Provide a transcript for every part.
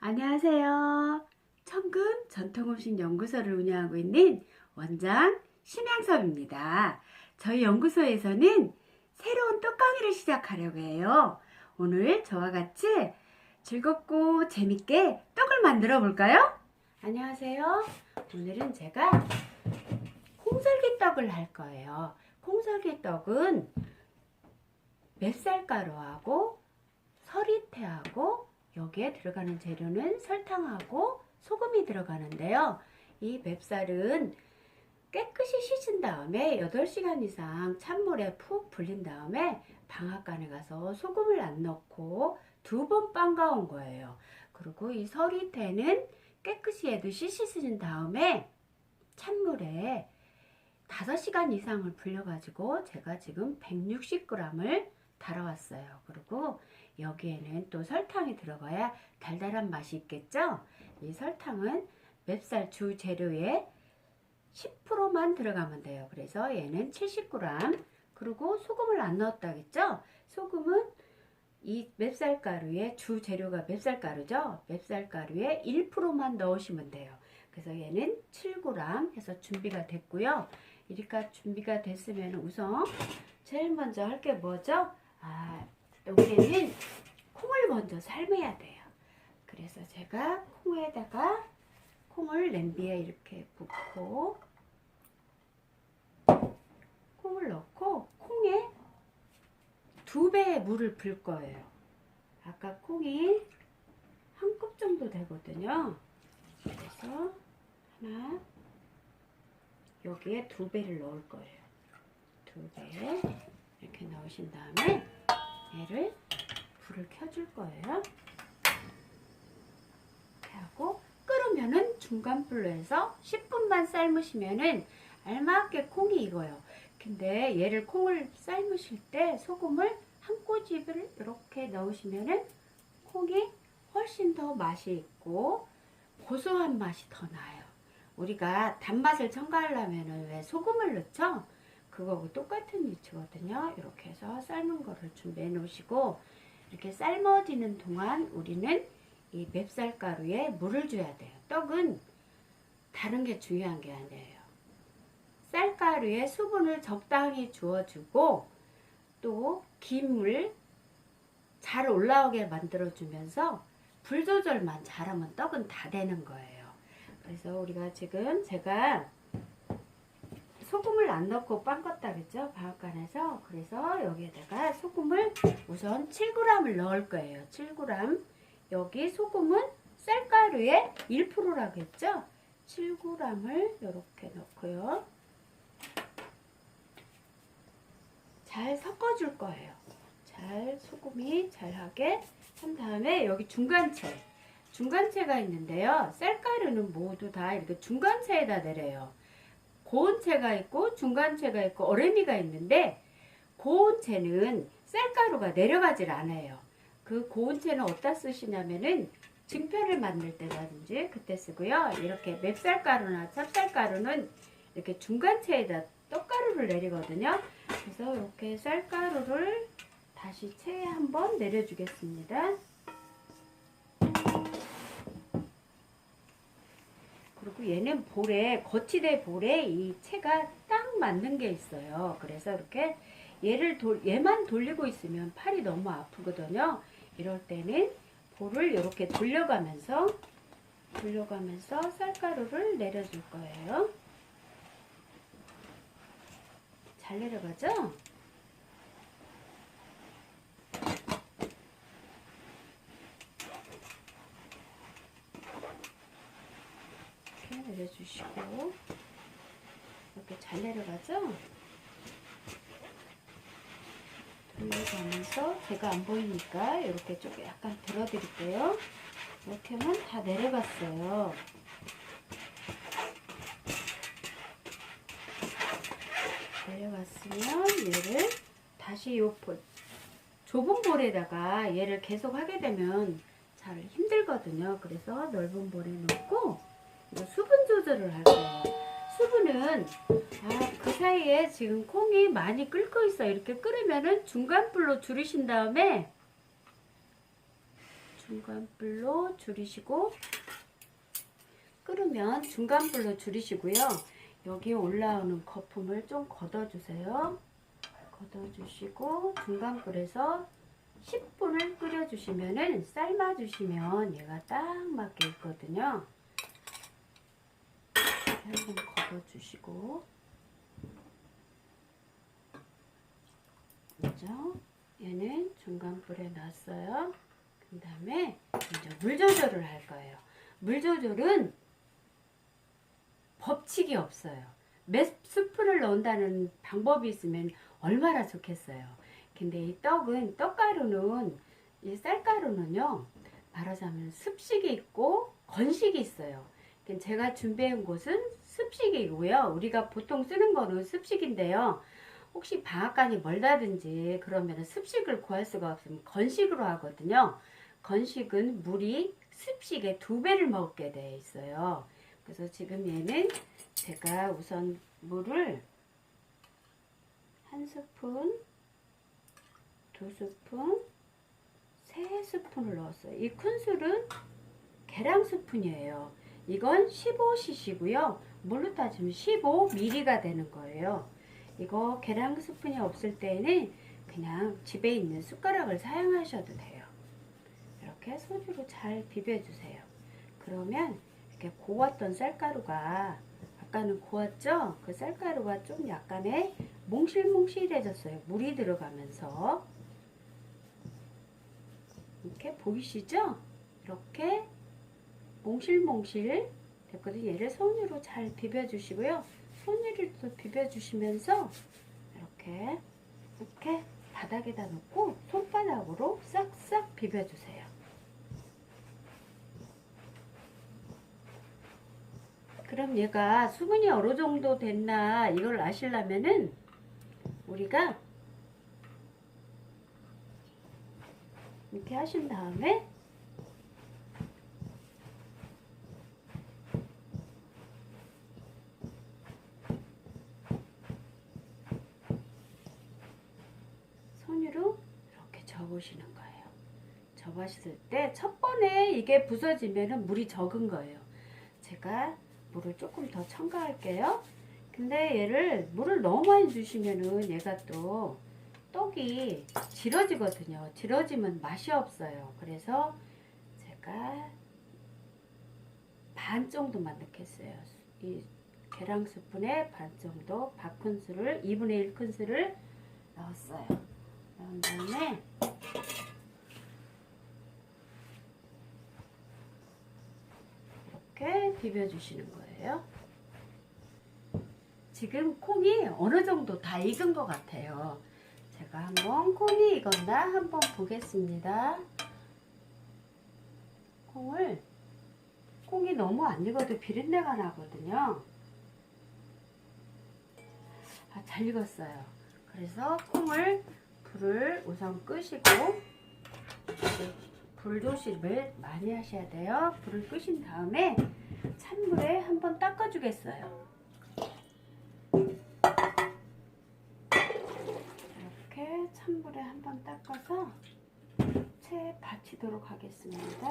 안녕하세요. 청금 전통음식 연구소를 운영하고 있는 원장 심양섭입니다. 저희 연구소에서는 새로운 뚜껑이를 시작하려고 해요. 오늘 저와 같이 즐겁고 재밌게 떡을 만들어 볼까요? 안녕하세요. 오늘은 제가 콩설기떡을 할 거예요. 콩설기떡은 맵쌀가루하고 서리태하고 여기에 들어가는 재료는 설탕하고 소금이 들어가는데요. 이 맵쌀은 깨끗이 씻은 다음에 8시간 이상 찬물에 푹 불린 다음에 방앗간에 가서 소금을 안 넣고 2번 빻아온 거예요. 그리고 이 서리태는 깨끗이 얘도 씻은 다음에 찬물에 5시간 이상을 불려가지고 제가 지금 160g을 달아왔어요. 그리고 여기에는 또 설탕이 들어가야 달달한 맛이 있겠죠? 이 설탕은 맵쌀 주 재료에 10%만 들어가면 돼요. 그래서 얘는 70g. 그리고 소금을 안 넣었다겠죠? 소금은 이 맵쌀가루에 주 재료가 맵쌀가루죠? 맵쌀가루에 1%만 넣으시면 돼요. 그래서 얘는 7g 해서 준비가 됐고요. 이렇게 준비가 됐으면 우선 제일 먼저 할 게 뭐죠? 여기에는 콩을 먼저 삶아야 돼요. 그래서 제가 콩에다가 콩을 냄비에 이렇게 붓고 콩을 넣고 콩에 2배의 물을 불 거예요. 아까 콩이 한 컵 정도 되거든요. 그래서 하나 여기에 2배를 넣을 거예요. 2배 이렇게 넣으신 다음에 얘를 불을 켜줄 거예요. 이렇게 하고 끓으면은 중간 불로 해서 10분만 삶으시면은 알맞게 콩이 익어요. 근데 얘를 콩을 삶으실 때 소금을 한 꼬집을 이렇게 넣으시면은 콩이 훨씬 더 맛이 있고 고소한 맛이 더 나요. 우리가 단맛을 첨가하려면은 왜 소금을 넣죠? 그거하고 똑같은 위치거든요. 이렇게 해서 삶은 거를 준비해 놓으시고 이렇게 삶아지는 동안 우리는 이 맵쌀가루에 물을 줘야 돼요. 떡은 다른 게 중요한 게 아니에요. 쌀가루에 수분을 적당히 주어주고 또 김을 잘 올라오게 만들어주면서 불 조절만 잘하면 떡은 다 되는 거예요. 그래서 우리가 지금 제가 소금을 안 넣고 빻았다 그랬죠? 방앗간에서. 그래서 여기에다가 소금을 우선 7g을 넣을 거예요. 7g. 여기 소금은 쌀가루의 1%라고 했죠? 7g을 이렇게 넣고요. 잘 섞어줄 거예요. 잘 소금이 잘하게 한 다음에 여기 중간체가 있는데요. 쌀가루는 모두 다 이렇게 중간체에다 내려요. 고온체가 있고 중간체가 있고 어레미가 있는데 고온체는 쌀가루가 내려가질 않아요. 그 고온체는 어디다 쓰시냐면은 증표를 만들 때라든지 그때 쓰고요. 이렇게 맵쌀가루나 찹쌀가루는 이렇게 중간체에다 떡가루를 내리거든요. 그래서 이렇게 쌀가루를 다시 체에 한번 내려주겠습니다. 그리고 얘는 볼에, 거치대 볼에 이 체가 딱 맞는 게 있어요. 그래서 이렇게 얘만 돌리고 있으면 팔이 너무 아프거든요. 이럴 때는 볼을 이렇게 돌려가면서 쌀가루를 내려줄 거예요. 잘 내려가죠? 내려주시고 이렇게 잘 내려가죠? 돌려가면서 제가 안 보이니까 이렇게 좀 약간 들어드릴게요. 이렇게 하면 다 내려갔어요. 내려갔으면 얘를 다시 좁은 볼에다가 얘를 계속 하게 되면 잘 힘들거든요. 그래서 넓은 볼에 넣고 수분 조절을 할 거예요. 수분은 그 사이에 지금 콩이 많이 끓고 있어요. 이렇게 끓으면은 중간 불로 줄이신 다음에 중간불로 줄이시고, 끓으면 중간불로 줄이시고요. 여기 올라오는 거품을 좀 걷어주세요. 걷어주시고 중간불에서 10분을 끓여주시면은, 삶아주시면 얘가 딱 맞게 있거든요. 한번 걷어주시고, 그죠? 얘는 중간불에 놨어요. 그 다음에 이제 물 조절을 할 거예요. 물 조절은 법칙이 없어요. 몇 스푼을 넣는다는 방법이 있으면 얼마나 좋겠어요. 근데 이 떡은, 떡가루는, 이 쌀가루는요, 말하자면 습식이 있고 건식이 있어요. 제가 준비한 곳은 습식이고요. 우리가 보통 쓰는 거는 습식인데요. 혹시 방앗간이 멀다든지 그러면 습식을 구할 수가 없으면 건식으로 하거든요. 건식은 물이 습식의 2배를 먹게 되어 있어요. 그래서 지금 얘는 제가 우선 물을 1스푼, 2스푼, 3스푼을 넣었어요. 이 큰 술은 계량 스푼이에요. 이건 15cc고요. 물로 따지면 15ml가 되는 거예요. 이거 계량 스푼이 없을 때는 그냥 집에 있는 숟가락을 사용하셔도 돼요. 이렇게 소주로 잘 비벼주세요. 그러면 이렇게 고왔던 쌀가루가, 아까는 고왔죠? 그 쌀가루가 좀 약간의 몽실몽실해졌어요. 물이 들어가면서. 이렇게 보이시죠? 이렇게 몽실몽실 됐거든요. 얘를 손으로 잘 비벼주시고요. 손으로 또 비벼주시면서 이렇게 바닥에다 놓고 손바닥으로 싹싹 비벼주세요. 그럼 얘가 수분이 어느 정도 됐나 이걸 아시려면은 우리가 이렇게 하신 다음에 손으로 이렇게 접으시는 거예요. 접으실 때 첫 번에 이게 부서지면은 물이 적은 거예요. 제가 물을 조금 더 첨가할게요. 근데 얘를 물을 너무 많이 주시면은 얘가 또 떡이 질어지거든요. 질어지면 맛이 없어요. 그래서 제가 반 정도만 넣겠어요. 이 계량 스푼에 반 정도, 밥큰술을 2분의 1 큰술을 넣었어요. 넣은 다음에 이렇게 비벼주시는 거예요. 지금 콩이 어느 정도 다 익은 것 같아요. 제가 한번 콩이 익었나 한번 보겠습니다. 콩이 너무 안 익어도 비린내가 나거든요. 잘 익었어요. 그래서 콩을 불을 우선 끄시고, 불 조심을 많이 하셔야 돼요. 불을 끄신 다음에 찬물에 한번 닦아주겠어요. 이렇게 찬물에 한번 닦아서 채에 받치도록 하겠습니다.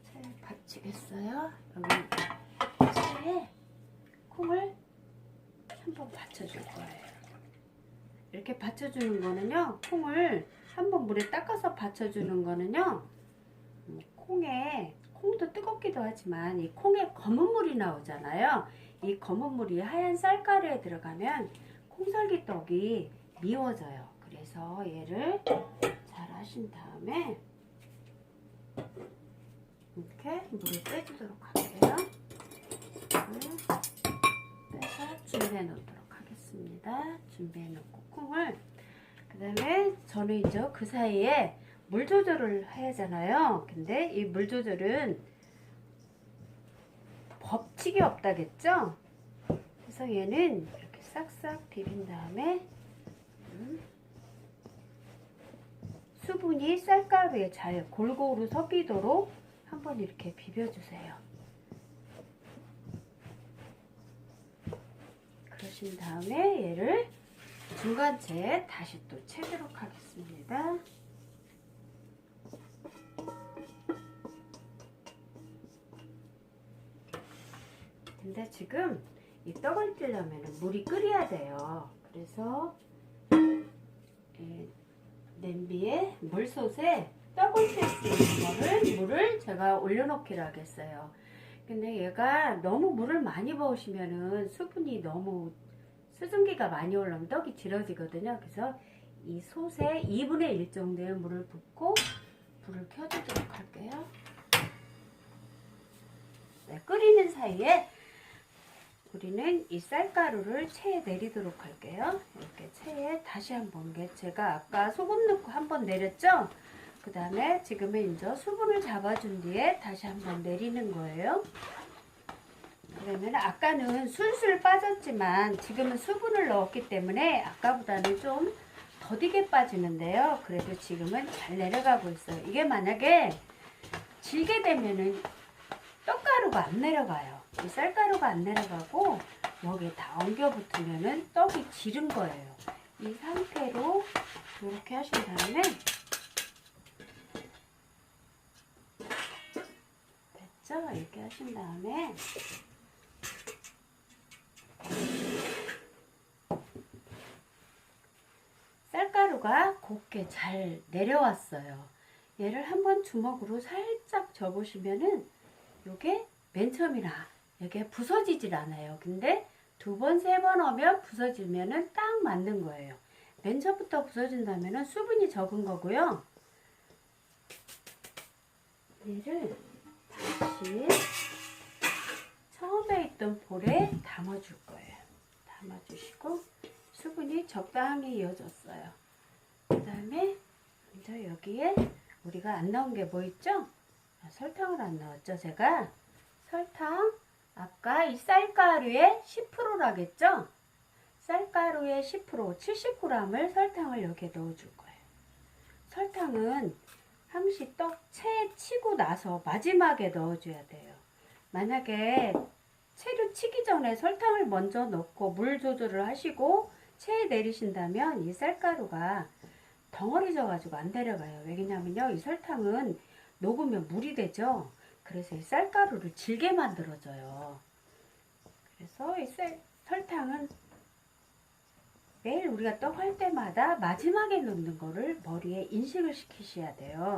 채에 받치겠어요. 여기 채에 콩을 한번 받쳐줄 거예요. 이렇게 받쳐주는 거는요, 콩을 한번 물에 닦아서 받쳐주는 거는요, 콩도 뜨겁기도 하지만 이 콩에 검은 물이 나오잖아요. 이 검은 물이 하얀 쌀가루에 들어가면 콩설기떡이 미워져요. 그래서 얘를 잘 하신 다음에 이렇게 물을 빼주도록 할게요. 물을 빼서 준비해 놓도록 하겠습니다. 준비해 놓고 콩을, 그 다음에 저는 이제 그 사이에 물 조절을 해야 하잖아요. 근데 이 물 조절은 법칙이 없다겠죠? 그래서 얘는 이렇게 싹싹 비빈 다음에 수분이 쌀가루에 잘 골고루 섞이도록 한번 이렇게 비벼주세요. 그러신 다음에 얘를 중간채에 다시 또 채도록 하겠습니다. 근데 지금 이 떡을 찌려면 물이 끓여야 돼요. 그래서 냄비에 물솥에 떡을 찔 수 있는 거를 물을 제가 올려놓기로 하겠어요. 근데 얘가 너무 물을 많이 부으시면은 수분이 너무 수증기가 많이 올라오면 떡이 질어지거든요. 그래서 이 솥에 2분의 1 정도의 물을 붓고 불을 켜주도록 할게요. 네, 끓이는 사이에 우리는 이 쌀가루를 체에 내리도록 할게요. 이렇게 체에 다시 한번, 제가 아까 소금 넣고 한번 내렸죠? 그 다음에 지금은 이제 수분을 잡아준 뒤에 다시 한번 내리는 거예요. 그러면 아까는 술술 빠졌지만 지금은 수분을 넣었기 때문에 아까보다는 좀 더디게 빠지는데요. 그래도 지금은 잘 내려가고 있어요. 이게 만약에 질게 되면은 떡가루가 안 내려가요. 이 쌀가루가 안 내려가고 여기에 다 엉겨 붙으면은 떡이 지른 거예요. 이 상태로 이렇게 하신 다음에 됐죠? 이렇게 하신 다음에 쌀가루가 곱게 잘 내려왔어요. 얘를 한번 주먹으로 살짝 접으시면은 요게 맨 처음이라 이게 부서지질 않아요. 근데 두 번, 세 번 하면 부서지면은 딱 맞는 거예요. 맨 처음부터 부서진다면은 수분이 적은 거고요. 얘를 다시 처음에 있던 볼에 담아줄 거예요. 담아주시고 수분이 적당히 이어졌어요. 그 다음에 이제 여기에 우리가 안 넣은 게 뭐 있죠? 설탕을 안 넣었죠. 제가 설탕 아까 이 쌀가루의 10%라겠죠? 쌀가루의 10%, 70g을 설탕을 여기에 넣어줄 거예요. 설탕은 항시 떡 채 치고 나서 마지막에 넣어줘야 돼요. 만약에 채를 치기 전에 설탕을 먼저 넣고 물 조절을 하시고 채에 내리신다면 이 쌀가루가 덩어리 져가지고 안 내려가요. 왜냐면요, 이 설탕은 녹으면 물이 되죠. 그래서 이 쌀가루를 질게 만들어줘요. 그래서 이 설탕은 매일 우리가 떡 할 때마다 마지막에 넣는 거를 머리에 인식을 시키셔야 돼요.